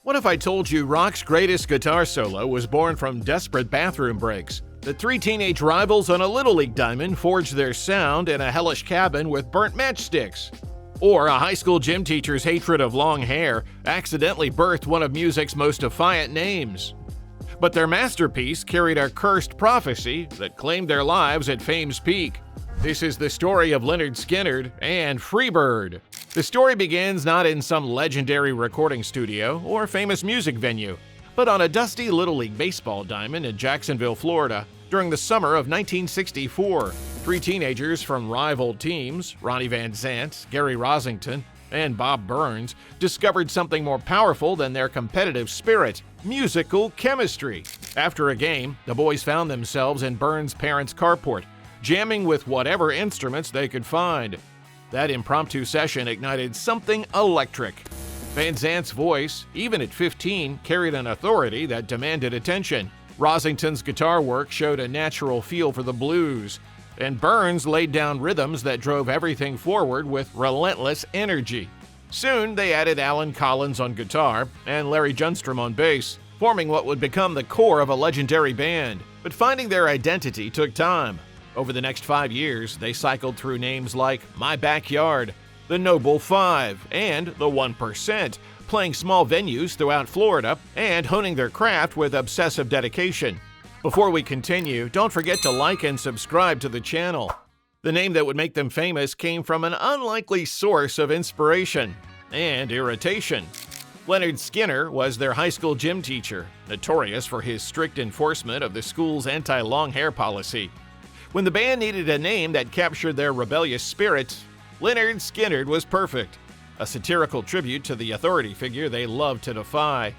What if I told you rock's greatest guitar solo was born from desperate bathroom breaks? The three teenage rivals on a Little League diamond forged their sound in a hellish cabin with burnt matchsticks. Or a high school gym teacher's hatred of long hair accidentally birthed one of music's most defiant names. But their masterpiece carried a cursed prophecy that claimed their lives at fame's peak. This is the story of Lynyrd Skynyrd and Freebird. The story begins not in some legendary recording studio or famous music venue, but on a dusty Little League baseball diamond in Jacksonville, Florida, during the summer of 1964. Three teenagers from rival teams, Ronnie Van Zant, Gary Rosington, and Bob Burns, discovered something more powerful than their competitive spirit: musical chemistry. After a game, the boys found themselves in Burns' parents' carport, jamming with whatever instruments they could find. That impromptu session ignited something electric. Van Zant's voice, even at 15, carried an authority that demanded attention. Rosington's guitar work showed a natural feel for the blues, and Burns laid down rhythms that drove everything forward with relentless energy. Soon, they added Alan Collins on guitar and Larry Junstrom on bass, forming what would become the core of a legendary band. But finding their identity took time. Over the next 5 years, they cycled through names like My Backyard, The Noble Five, and The 1%, playing small venues throughout Florida and honing their craft with obsessive dedication. Before we continue, don't forget to like and subscribe to the channel. The name that would make them famous came from an unlikely source of inspiration and irritation. Lynyrd Skynyrd was their high school gym teacher, notorious for his strict enforcement of the school's anti-long hair policy. When the band needed a name that captured their rebellious spirit, Lynyrd Skynyrd was perfect, a satirical tribute to the authority figure they loved to defy.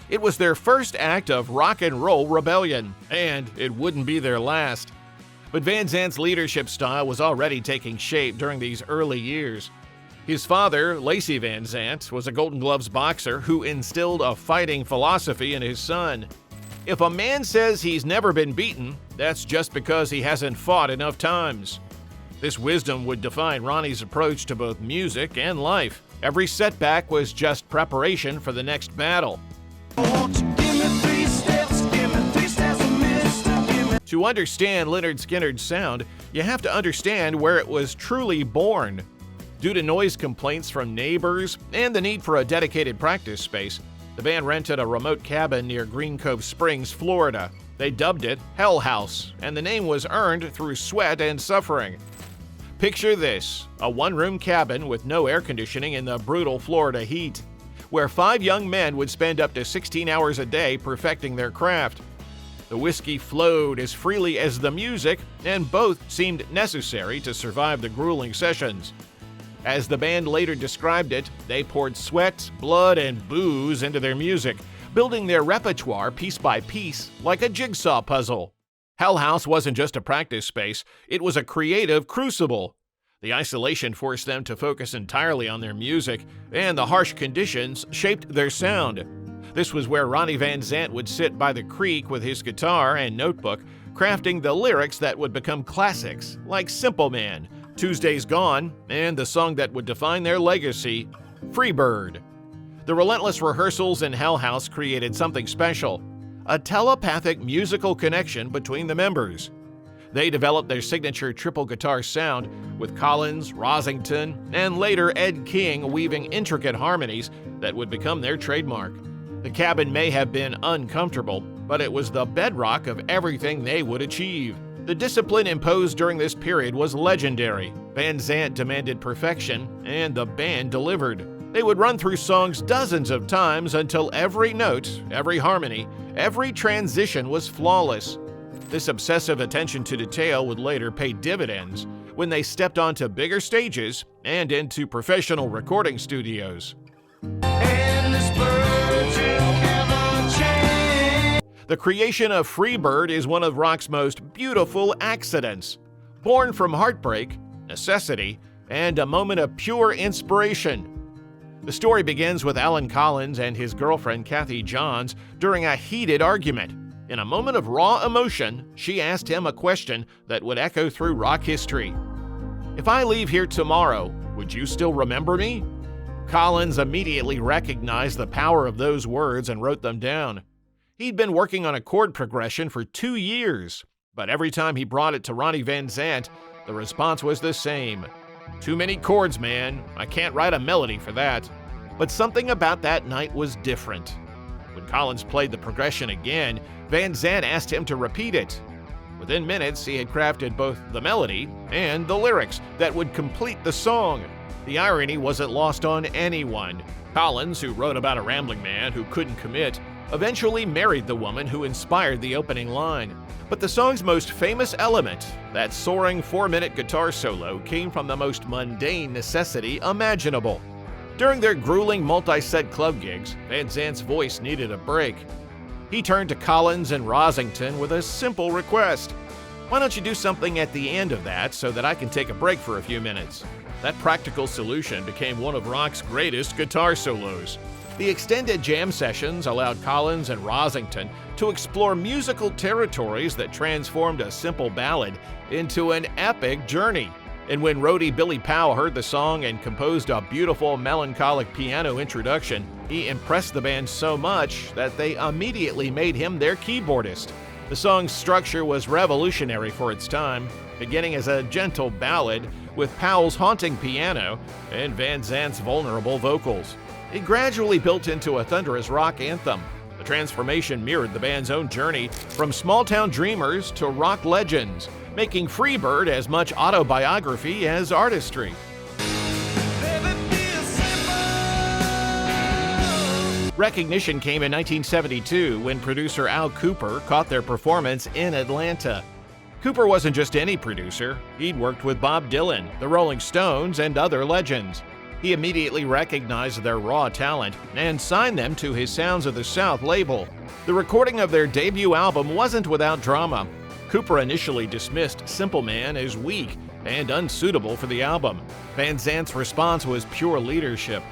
It was their first act of rock and roll rebellion, and it wouldn't be their last. But Van Zant's leadership style was already taking shape during these early years. His father, Lacey Van Zant, was a Golden Gloves boxer who instilled a fighting philosophy in his son. If a man says he's never been beaten, that's just because he hasn't fought enough times. This wisdom would define Ronnie's approach to both music and life. Every setback was just preparation for the next battle. To understand Lynyrd Skynyrd's sound, you have to understand where it was truly born. Due to noise complaints from neighbors and the need for a dedicated practice space, the band rented a remote cabin near Green Cove Springs, Florida. They dubbed it Hell House, and the name was earned through sweat and suffering. Picture this: a one-room cabin with no air conditioning in the brutal Florida heat, where 5 young men would spend up to 16 hours a day perfecting their craft. The whiskey flowed as freely as the music, and both seemed necessary to survive the grueling sessions. As the band later described it, they poured sweat, blood, and booze into their music, building their repertoire piece by piece like a jigsaw puzzle. Hell House wasn't just a practice space, it was a creative crucible. The isolation forced them to focus entirely on their music, and the harsh conditions shaped their sound. This was where Ronnie Van Zant would sit by the creek with his guitar and notebook, crafting the lyrics that would become classics, like Simple Man, Tuesday's Gone, and the song that would define their legacy, Freebird. The relentless rehearsals in Hell House created something special: a telepathic musical connection between the members. They developed their signature triple guitar sound, with Collins, Rosington, and later Ed King weaving intricate harmonies that would become their trademark. The cabin may have been uncomfortable, but it was the bedrock of everything they would achieve. The discipline imposed during this period was legendary. Van Zant demanded perfection, and the band delivered. They would run through songs dozens of times until every note, every harmony, every transition was flawless. This obsessive attention to detail would later pay dividends when they stepped onto bigger stages and into professional recording studios. The creation of Freebird is one of rock's most beautiful accidents. Born from heartbreak, necessity, and a moment of pure inspiration. The story begins with Alan Collins and his girlfriend Kathy Johns during a heated argument. In a moment of raw emotion, she asked him a question that would echo through rock history. "If I leave here tomorrow, would you still remember me?" Collins immediately recognized the power of those words and wrote them down. He'd been working on a chord progression for 2 years, but every time he brought it to Ronnie Van Zant, the response was the same. "Too many chords, man. I can't write a melody for that." But something about that night was different. When Collins played the progression again, Van Zant asked him to repeat it. Within minutes, he had crafted both the melody and the lyrics that would complete the song. The irony wasn't lost on anyone. Collins, who wrote about a rambling man who couldn't commit, eventually married the woman who inspired the opening line. But the song's most famous element, that soaring 4-minute guitar solo, came from the most mundane necessity imaginable. During their grueling multi-set club gigs, Van Zant's voice needed a break. He turned to Collins and Rosington with a simple request. "Why don't you do something at the end of that so that I can take a break for a few minutes?" That practical solution became one of rock's greatest guitar solos. The extended jam sessions allowed Collins and Rosington to explore musical territories that transformed a simple ballad into an epic journey. And when roadie Billy Powell heard the song and composed a beautiful melancholic piano introduction, he impressed the band so much that they immediately made him their keyboardist. The song's structure was revolutionary for its time, beginning as a gentle ballad with Powell's haunting piano and Van Zant's vulnerable vocals. It gradually built into a thunderous rock anthem. The transformation mirrored the band's own journey from small-town dreamers to rock legends, making Freebird as much autobiography as artistry. Recognition came in 1972 when producer Al Kooper caught their performance in Atlanta. Kooper wasn't just any producer. He'd worked with Bob Dylan, the Rolling Stones, and other legends. He immediately recognized their raw talent and signed them to his Sounds of the South label. The recording of their debut album wasn't without drama. Kooper initially dismissed Simple Man as weak and unsuitable for the album. Van Zant's response was pure leadership.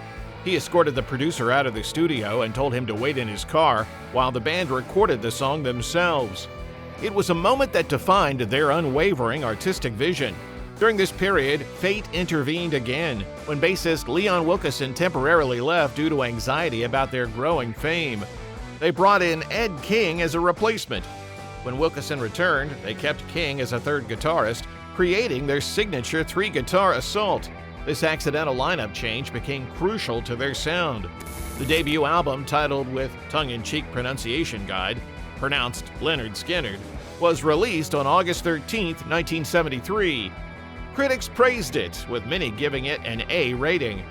He escorted the producer out of the studio and told him to wait in his car while the band recorded the song themselves. It was a moment that defined their unwavering artistic vision. During this period, fate intervened again when bassist Leon Wilkeson temporarily left due to anxiety about their growing fame. They brought in Ed King as a replacement. When Wilkeson returned, they kept King as a third guitarist, creating their signature 3-guitar assault. This accidental lineup change became crucial to their sound. The debut album, titled with tongue-in-cheek pronunciation guide, pronounced Lynyrd Skynyrd, was released on August 13, 1973. Critics praised it, with many giving it an A rating.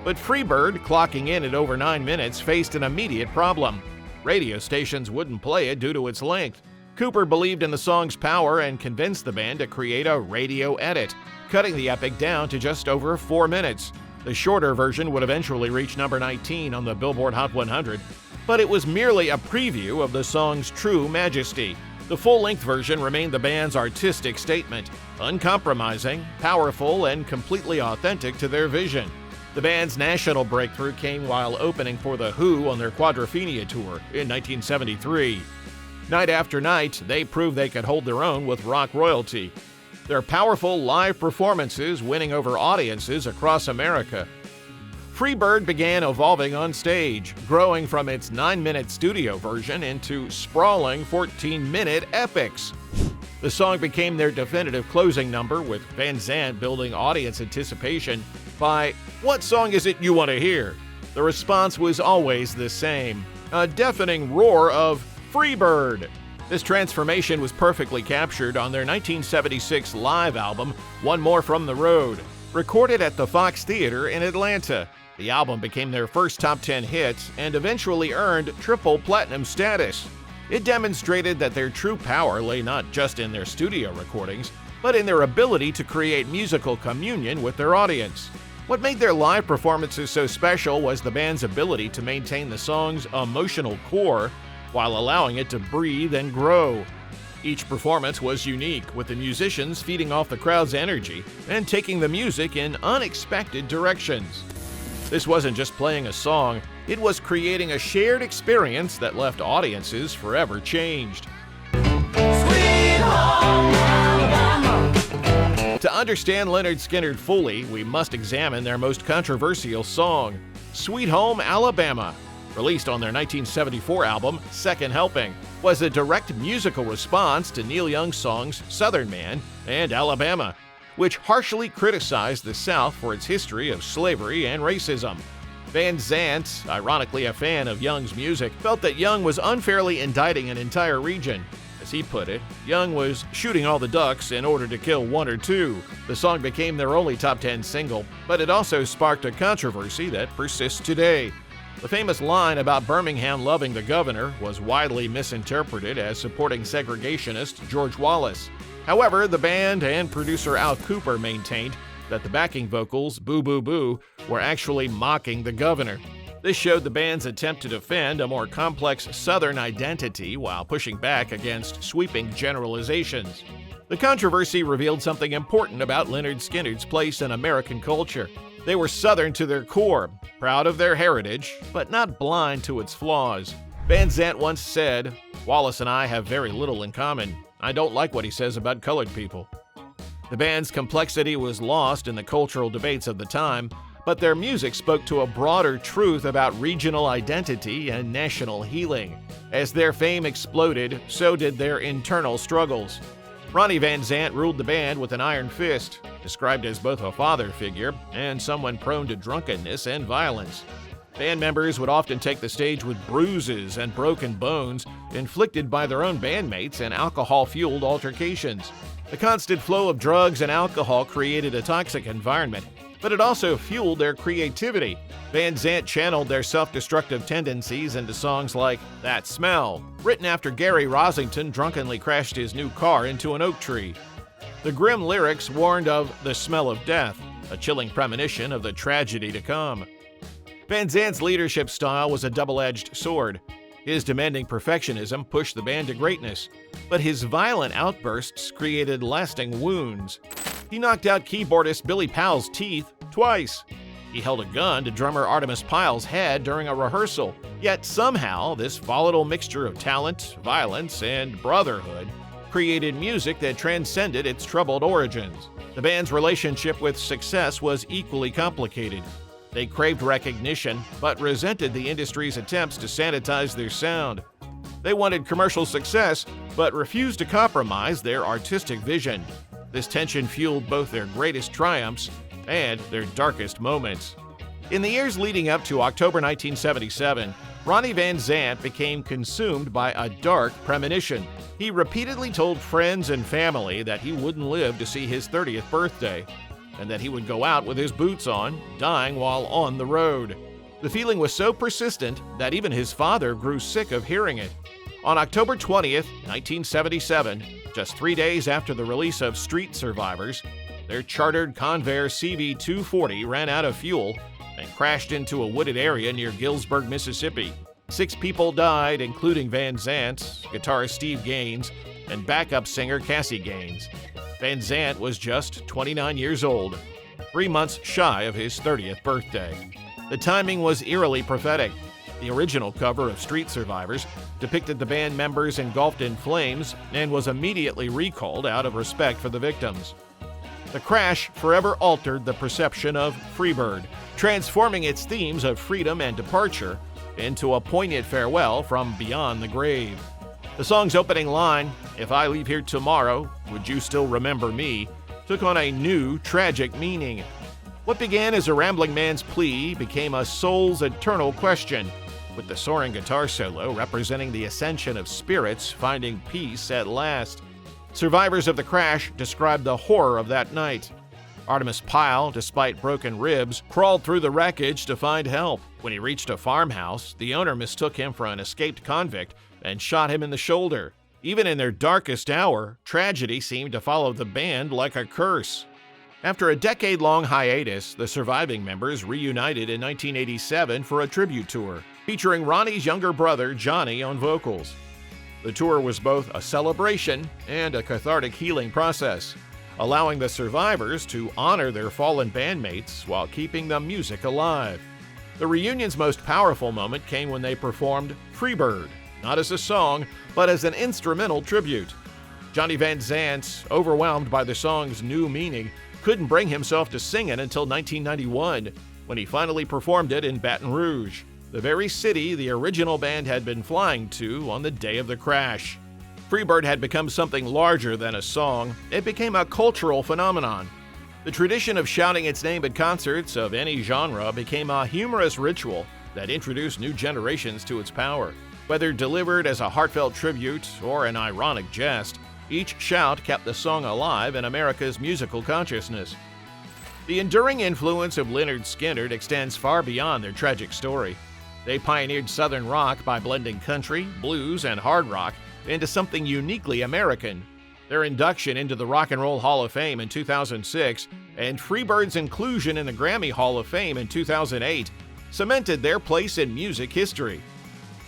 But Freebird, clocking in at over 9 minutes, faced an immediate problem. Radio stations wouldn't play it due to its length. Cooper believed in the song's power and convinced the band to create a radio edit, cutting the epic down to just over 4 minutes. The shorter version would eventually reach number 19 on the Billboard Hot 100, but it was merely a preview of the song's true majesty. The full-length version remained the band's artistic statement, uncompromising, powerful, and completely authentic to their vision. The band's national breakthrough came while opening for The Who on their Quadrophenia tour in 1973. Night after night, they proved they could hold their own with rock royalty. Their powerful live performances winning over audiences across America. Freebird began evolving on stage, growing from its 9-minute studio version into sprawling 14-minute epics. The song became their definitive closing number, with Van Zant building audience anticipation by, "What song is it you want to hear?" The response was always the same, a deafening roar of Freebird. This transformation was perfectly captured on their 1976 live album, One More from the Road, recorded at the Fox Theater in Atlanta. The album became their first top 10 hit and eventually earned triple platinum status. It demonstrated that their true power lay not just in their studio recordings, but in their ability to create musical communion with their audience. What made their live performances so special was the band's ability to maintain the song's emotional core while allowing it to breathe and grow. Each performance was unique, with the musicians feeding off the crowd's energy and taking the music in unexpected directions. This wasn't just playing a song, it was creating a shared experience that left audiences forever changed. To understand Lynyrd Skynyrd fully, we must examine their most controversial song, Sweet Home Alabama, released on their 1974 album, Second Helping, was a direct musical response to Neil Young's songs Southern Man and Alabama, which harshly criticized the South for its history of slavery and racism. Van Zandt, ironically a fan of Young's music, felt that Young was unfairly indicting an entire region. As he put it, Young was shooting all the ducks in order to kill one or two. The song became their only top 10 single, but it also sparked a controversy that persists today. The famous line about Birmingham loving the governor was widely misinterpreted as supporting segregationist George Wallace. However, the band and producer Al Cooper maintained that the backing vocals, Boo Boo Boo, were actually mocking the governor. This showed the band's attempt to defend a more complex Southern identity while pushing back against sweeping generalizations. The controversy revealed something important about Lynyrd Skynyrd's place in American culture. They were Southern to their core, proud of their heritage, but not blind to its flaws. Van Zandt once said, "Wallace and I have very little in common. I don't like what he says about colored people." The band's complexity was lost in the cultural debates of the time, but their music spoke to a broader truth about regional identity and national healing. As their fame exploded, so did their internal struggles. Ronnie Van Zant ruled the band with an iron fist, described as both a father figure and someone prone to drunkenness and violence. Band members would often take the stage with bruises and broken bones inflicted by their own bandmates in alcohol-fueled altercations. The constant flow of drugs and alcohol created a toxic environment, but it also fueled their creativity. Van Zant channeled their self-destructive tendencies into songs like That Smell, written after Gary Rosington drunkenly crashed his new car into an oak tree. The grim lyrics warned of the smell of death, a chilling premonition of the tragedy to come. Van Zant's leadership style was a double-edged sword. His demanding perfectionism pushed the band to greatness, but his violent outbursts created lasting wounds. He knocked out keyboardist Billy Powell's teeth twice. He held a gun to drummer Artemis Pyle's head during a rehearsal. Yet somehow, this volatile mixture of talent, violence, and brotherhood created music that transcended its troubled origins. The band's relationship with success was equally complicated. They craved recognition, but resented the industry's attempts to sanitize their sound. They wanted commercial success, but refused to compromise their artistic vision. This tension fueled both their greatest triumphs and their darkest moments. In the years leading up to October 1977, Ronnie Van Zant became consumed by a dark premonition. He repeatedly told friends and family that he wouldn't live to see his 30th birthday, and that he would go out with his boots on, dying while on the road. The feeling was so persistent that even his father grew sick of hearing it. On October 20th, 1977, just 3 days after the release of Street Survivors, their chartered Convair CV-240 ran out of fuel and crashed into a wooded area near Gillsburg, Mississippi. 6 people died, including Van Zant, guitarist Steve Gaines, and backup singer Cassie Gaines. Van Zant was just 29 years old, 3 months shy of his 30th birthday. The timing was eerily prophetic. The original cover of Street Survivors depicted the band members engulfed in flames and was immediately recalled out of respect for the victims. The crash forever altered the perception of Freebird, transforming its themes of freedom and departure into a poignant farewell from beyond the grave. The song's opening line, "If I leave here tomorrow, would you still remember me?" took on a new, tragic meaning. What began as a rambling man's plea became a soul's eternal question, with the soaring guitar solo representing the ascension of spirits finding peace at last. Survivors of the crash described the horror of that night. Artemis Pyle, despite broken ribs, crawled through the wreckage to find help. When he reached a farmhouse, the owner mistook him for an escaped convict and shot him in the shoulder. Even in their darkest hour, tragedy seemed to follow the band like a curse. After a decade-long hiatus, the surviving members reunited in 1987 for a tribute tour, featuring Ronnie's younger brother, Johnny, on vocals. The tour was both a celebration and a cathartic healing process, allowing the survivors to honor their fallen bandmates while keeping the music alive. The reunion's most powerful moment came when they performed Freebird, not as a song, but as an instrumental tribute. Johnny Van Zant, overwhelmed by the song's new meaning, couldn't bring himself to sing it until 1991, when he finally performed it in Baton Rouge, the very city the original band had been flying to on the day of the crash. Freebird had become something larger than a song. It became a cultural phenomenon. The tradition of shouting its name at concerts of any genre became a humorous ritual that introduced new generations to its power. Whether delivered as a heartfelt tribute or an ironic jest, each shout kept the song alive in America's musical consciousness. The enduring influence of Lynyrd Skynyrd extends far beyond their tragic story. They pioneered southern rock by blending country, blues, and hard rock into something uniquely American. Their induction into the Rock and Roll Hall of Fame in 2006 and Freebird's inclusion in the Grammy Hall of Fame in 2008 cemented their place in music history.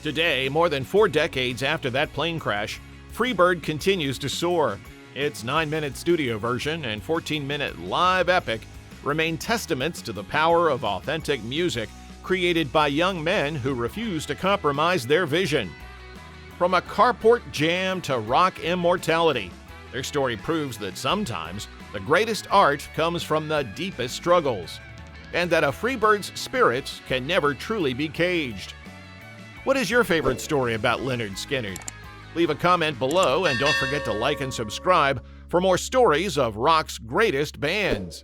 Today, more than 4 decades after that plane crash, Freebird continues to soar. Its 9-minute studio version and 14-minute live epic remain testaments to the power of authentic music created by young men who refuse to compromise their vision. From a carport jam to rock immortality, their story proves that sometimes the greatest art comes from the deepest struggles, and that a Freebird's spirit can never truly be caged. What is your favorite story about Lynyrd Skynyrd? Leave a comment below and don't forget to like and subscribe for more stories of rock's greatest bands.